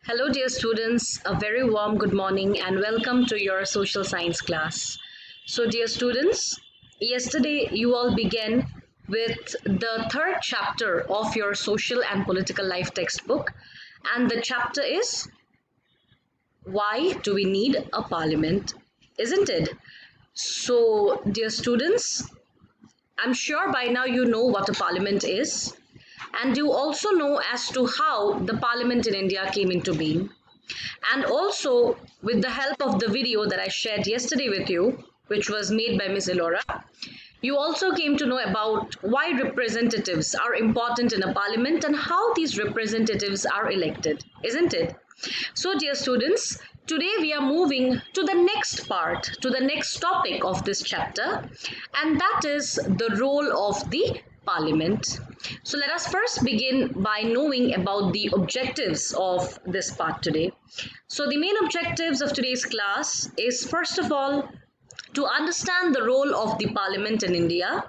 Hello, dear students. A very warm good morning and welcome to your social science class. So, dear students, yesterday you all began with the third chapter of your social and political life textbook, and the chapter is Why Do We Need a Parliament? Isn't it? So, dear students, I'm sure by now you know what a parliament is, and you also know as to how the parliament in India came into being. And also, with the help of the video that I shared yesterday with you, which was made by Ms. Elora, you also came to know about why representatives are important in a parliament and how these representatives are elected, isn't it? So, dear students, today we are moving to the next part, to the next topic of this chapter, and that is the role of the parliament. So, let us first begin by knowing about the objectives of this part today. So, the main objectives of today's class is first of all to understand the role of the parliament in India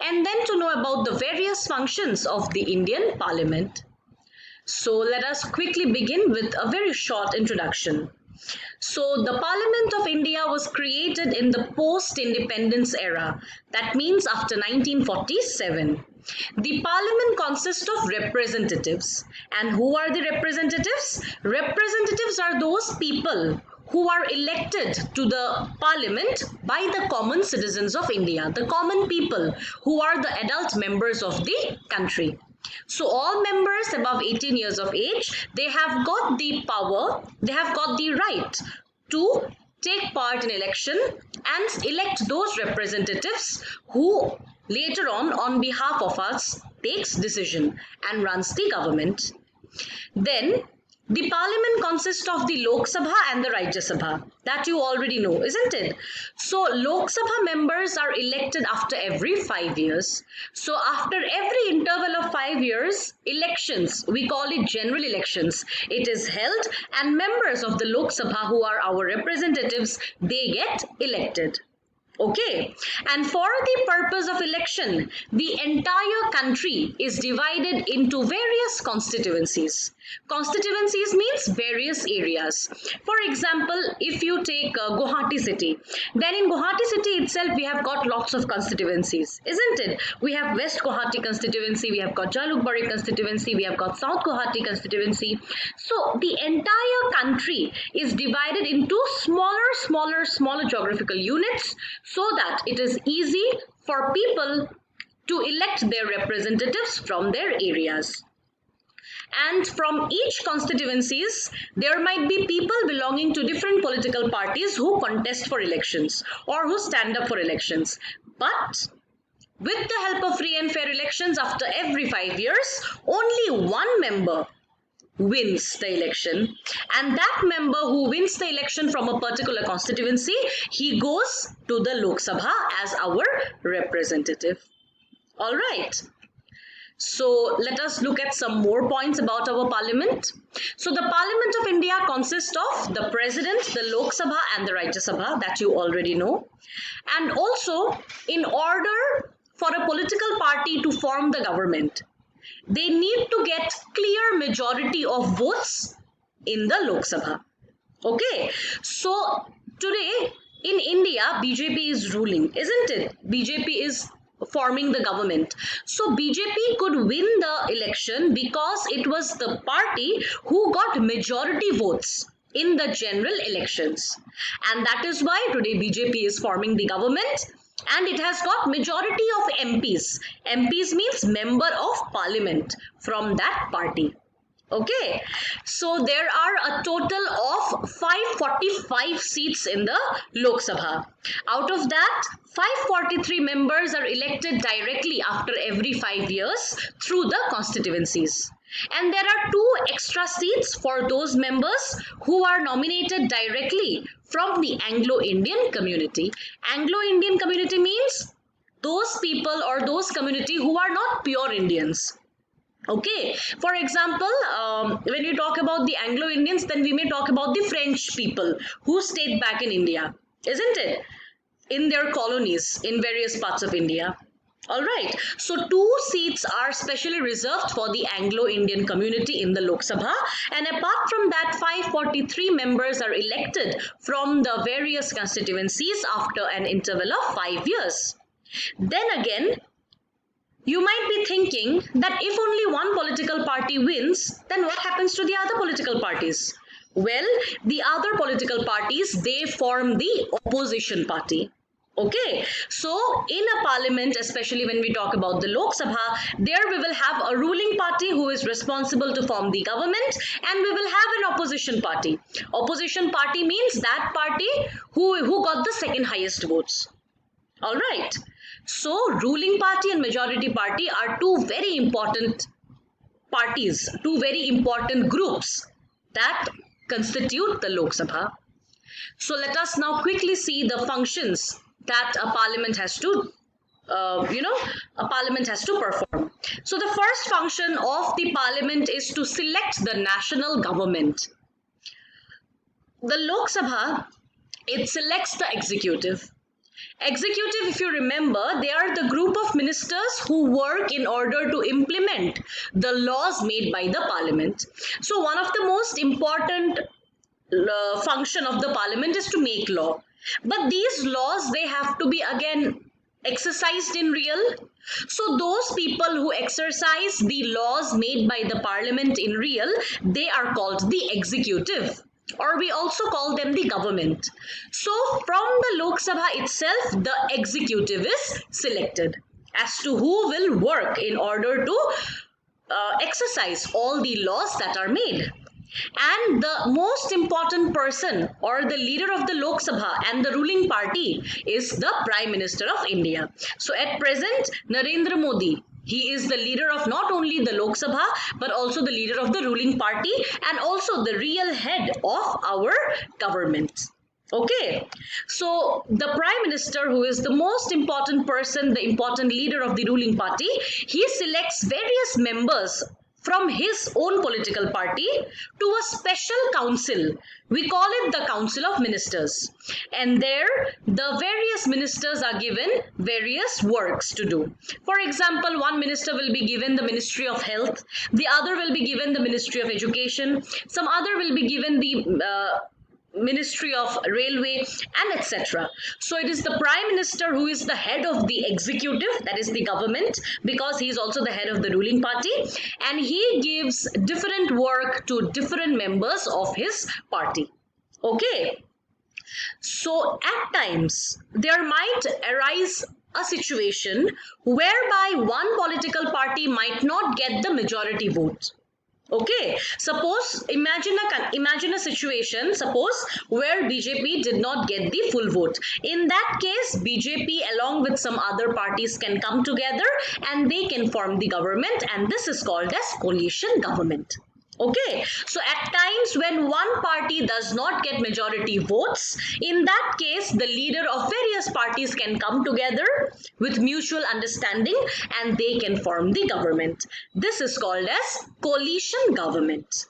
and then to know about the various functions of the Indian parliament. So let us quickly begin with a very short introduction. So the Parliament of India was created in the post-independence era. That means after 1947. The Parliament consists of representatives. And who are the representatives? Representatives are those people who are elected to the parliament by the common citizens of India, the common people who are the adult members of the country. So all members above 18 years of age, they have got the power, they have got the right to take part in election and elect those representatives who later on behalf of us takes decision and runs the government. Then the parliament consists of the Lok Sabha and the Rajya Sabha. That you already know, isn't it? So Lok Sabha members are elected after every 5 years. So after every interval of 5 years, elections, we call it general elections, it is held and members of the Lok Sabha who are our representatives, they get elected. Okay, and for the purpose of election, the entire country is divided into various constituencies. Constituencies means various areas. For example, if you take Guwahati city, then in Guwahati city itself we have got lots of constituencies, isn't it? We have West Guwahati constituency, we have got Jalukbari constituency, we have got South Guwahati constituency. So the entire country is divided into smaller geographical units so that it is easy for people to elect their representatives from their areas. And from each constituencies, there might be people belonging to different political parties who contest for elections or who stand up for elections. But with the help of free and fair elections after every 5 years, only one member wins the election, and that member who wins the election from a particular constituency, he goes to the Lok Sabha as our representative. All right. So let us look at some more points about our parliament. So the Parliament of India consists of the President, the Lok Sabha and the Rajya Sabha, that you already know. And also, in order for a political party to form the government, they need to get clear majority of votes in the Lok Sabha. Okay, so today in India, BJP is ruling, isn't it? BJP is forming the government. So BJP could win the election because it was the party who got majority votes in the general elections. And that is why today BJP is forming the government and it has got majority of MPs. MPs means member of parliament from that party. Okay, so there are a total of 545 seats in the Lok Sabha. Out of that, 543 members are elected directly after every 5 years through the constituencies. And there are two extra seats for those members who are nominated directly from the Anglo-Indian community. Anglo-Indian community means those people or those community who are not pure Indians. Okay, for example, when we talk about the Anglo-Indians, then we may talk about the French people who stayed back in India, isn't it? In their colonies in various parts of India. All right. So two seats are specially reserved for the Anglo-Indian community in the Lok Sabha, and apart from that, 543 members are elected from the various constituencies after an interval of 5 years. Then again, you might be thinking that if only one political party wins, then what happens to the other political parties? Well, the other political parties, they form the opposition party. Okay, so in a parliament, especially when we talk about the Lok Sabha, there we will have a ruling party who is responsible to form the government, and we will have an opposition party. Opposition party means that party who got the second highest votes. All right. So, ruling party and majority party are two very important parties, two very important groups that constitute the Lok Sabha. So, let us now quickly see the functions that a parliament has to a parliament has to perform. So the first function of the parliament is to select the national government. The Lok Sabha, it selects the executive. Executive, if you remember, they are the group of ministers who work in order to implement the laws made by the parliament. So one of the most important function of the parliament is to make law. But these laws, they have to be again exercised in real. So those people who exercise the laws made by the parliament in real, they are called the executive, or we also call them the government. So from the Lok Sabha itself, the executive is selected as to who will work in order to exercise all the laws that are made. And the most important person or the leader of the Lok Sabha and the ruling party is the Prime Minister of India. So at present, Narendra Modi, he is the leader of not only the Lok Sabha but also the leader of the ruling party and also the real head of our government. Okay, so the Prime Minister, who is the most important person, the important leader of the ruling party, he selects various members from his own political party to a special council. We call it the Council of Ministers. And there, the various ministers are given various works to do. For example, one minister will be given the Ministry of Health, the other will be given the Ministry of Education, some other will be given the Ministry of Railway, and etc. So it is the Prime Minister who is the head of the executive, that is the government, because he is also the head of the ruling party, and he gives different work to different members of his party. Okay, so at times there might arise a situation whereby one political party might not get the majority vote. Okay, suppose imagine a situation, suppose where BJP did not get the full vote. In that case, BJP along with some other parties can come together and they can form the government, and this is called as coalition government. Okay, so at times when one party does not get majority votes, in that case the leader of various parties can come together with mutual understanding and they can form the government. This is called as coalition government.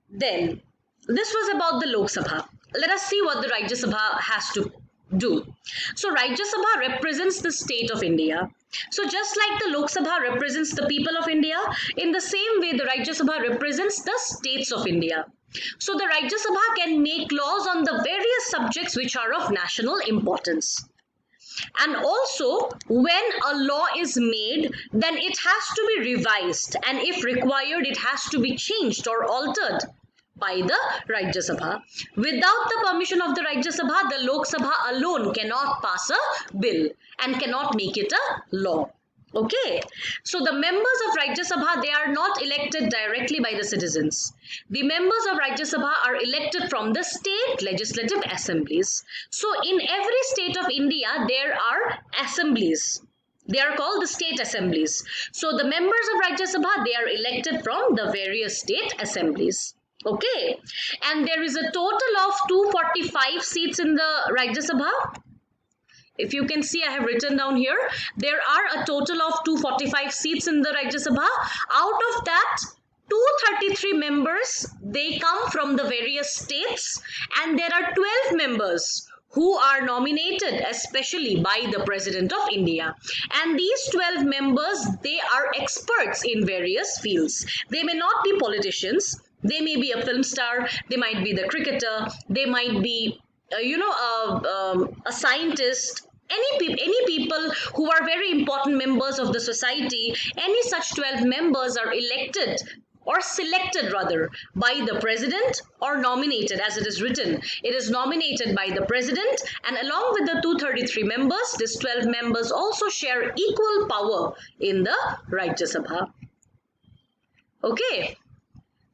Then, this was about the Lok Sabha. Let us see what the Rajya Sabha has to do. So Rajya Sabha represents the state of India. So just like the Lok Sabha represents the people of India, in the same way the Rajya Sabha represents the states of India. So the Rajya Sabha can make laws on the various subjects which are of national importance. And also, when a law is made, then it has to be revised, and if required, it has to be changed or altered by the Rajya Sabha. Without the permission of the Rajya Sabha, the Lok Sabha alone cannot pass a bill and cannot make it a law. Okay, so the members of Rajya Sabha, they are not elected directly by the citizens. The members of Rajya Sabha are elected from the state legislative assemblies. So in every state of India, there are assemblies. They are called the state assemblies. So the members of Rajya Sabha, they are elected from the various state assemblies. Okay, and there is a total of 245 seats in the Rajya Sabha. If you can see, I have written down here, there are a total of 245 seats in the Rajya Sabha. Out of that, 233 members, they come from the various states, and there are 12 members who are nominated especially by the President of India. And these 12 members, they are experts in various fields. They may not be politicians, they may be a film star, they might be the cricketer, they might be a scientist, any people who are very important members of the society. Any such 12 members are elected or selected rather by the president, or nominated, as it is written. It is nominated by the president, and along with the 233 members, these 12 members also share equal power in the Rajya Sabha. Okay,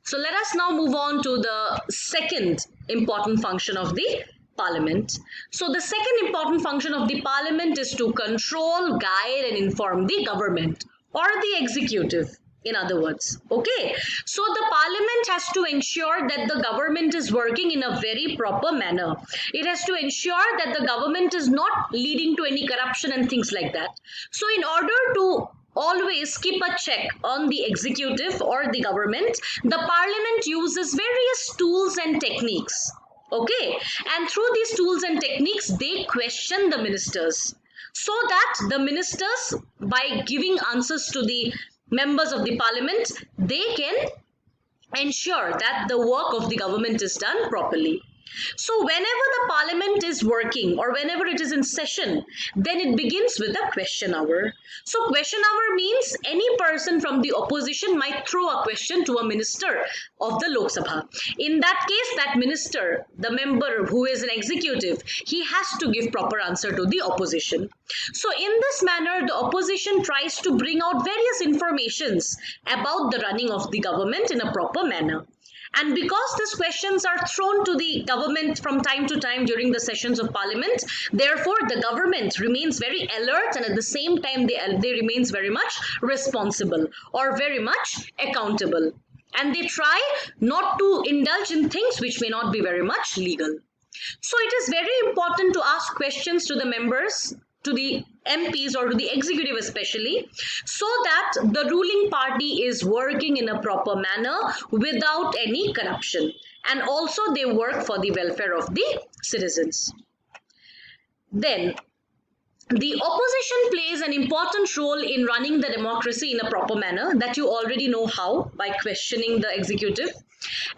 so let us now move on to the second important function of the parliament. So the second important function of the parliament is to control, guide and inform the government or the executive, in other words. Okay, so the parliament has to ensure that the government is working in a very proper manner. It has to ensure that the government is not leading to any corruption and things like that. So in order to always keep a check on the executive or the government, the parliament uses various tools and techniques. Okay, and through these tools and techniques, they question the ministers, so that the ministers, by giving answers to the members of the parliament, they can ensure that the work of the government is done properly. So whenever the parliament is working or whenever it is in session, then it begins with a question hour. So question hour means any person from the opposition might throw a question to a minister of the Lok Sabha. In that case, that minister, the member who is an executive, he has to give proper answer to the opposition. So in this manner, the opposition tries to bring out various informations about the running of the government in a proper manner. And because these questions are thrown to the government from time to time during the sessions of parliament, therefore the government remains very alert, and at the same time they remains very much responsible or very much accountable. And they try not to indulge in things which may not be very much legal. So it is very important to ask questions to the members, to the MPs or to the executive especially, so that the ruling party is working in a proper manner without any corruption, and also they work for the welfare of the citizens. Then the opposition plays an important role in running the democracy in a proper manner, that you already know how, by questioning the executive.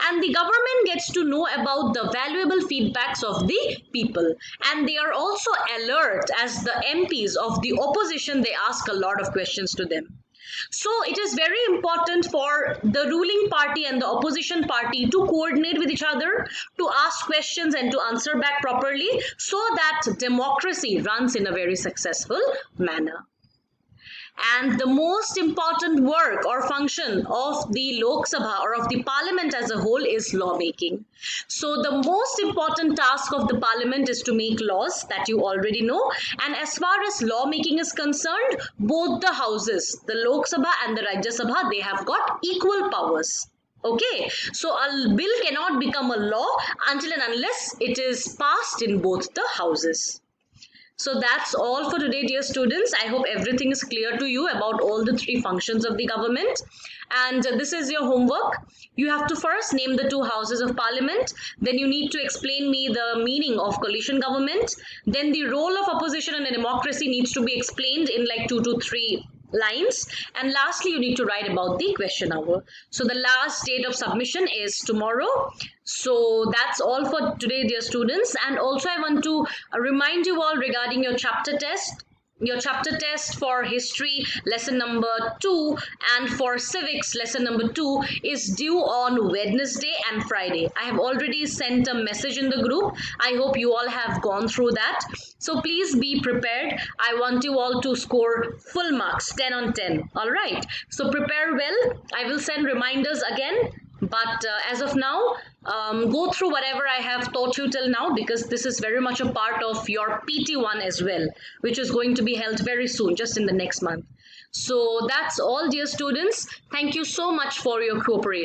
And the government gets to know about the valuable feedbacks of the people, and they are also alert. As the MPs of the opposition, they ask a lot of questions to them. So it is very important for the ruling party and the opposition party to coordinate with each other, to ask questions and to answer back properly, so that democracy runs in a very successful manner. And the most important work or function of the Lok Sabha or of the parliament as a whole is lawmaking. So the most important task of the parliament is to make laws, that you already know. And as far as lawmaking is concerned, both the houses, the Lok Sabha and the Rajya Sabha, they have got equal powers. Okay, so a bill cannot become a law until and unless it is passed in both the houses. So that's all for today, dear students. I hope everything is clear to you about all the three functions of the government. And this is your homework. You have to first name the two houses of parliament. Then you need to explain me the meaning of coalition government. Then the role of opposition in a democracy needs to be explained in like 2 to 3 lines. And lastly, you need to write about the question hour. So the last date of submission is tomorrow. So that's all for today, dear students. And also I want to remind you all regarding your chapter test. Your chapter test for history lesson number 2 and for civics lesson number 2 is due on Wednesday and Friday. I have already sent a message in the group. I hope you all have gone through that. So please be prepared. I want you all to score full marks, 10 on 10. All right. So prepare well. I will send reminders again. But as of now, go through whatever I have taught you till now, because this is very much a part of your PT1 as well, which is going to be held very soon, just in the next month. So that's all, dear students. Thank you so much for your cooperation.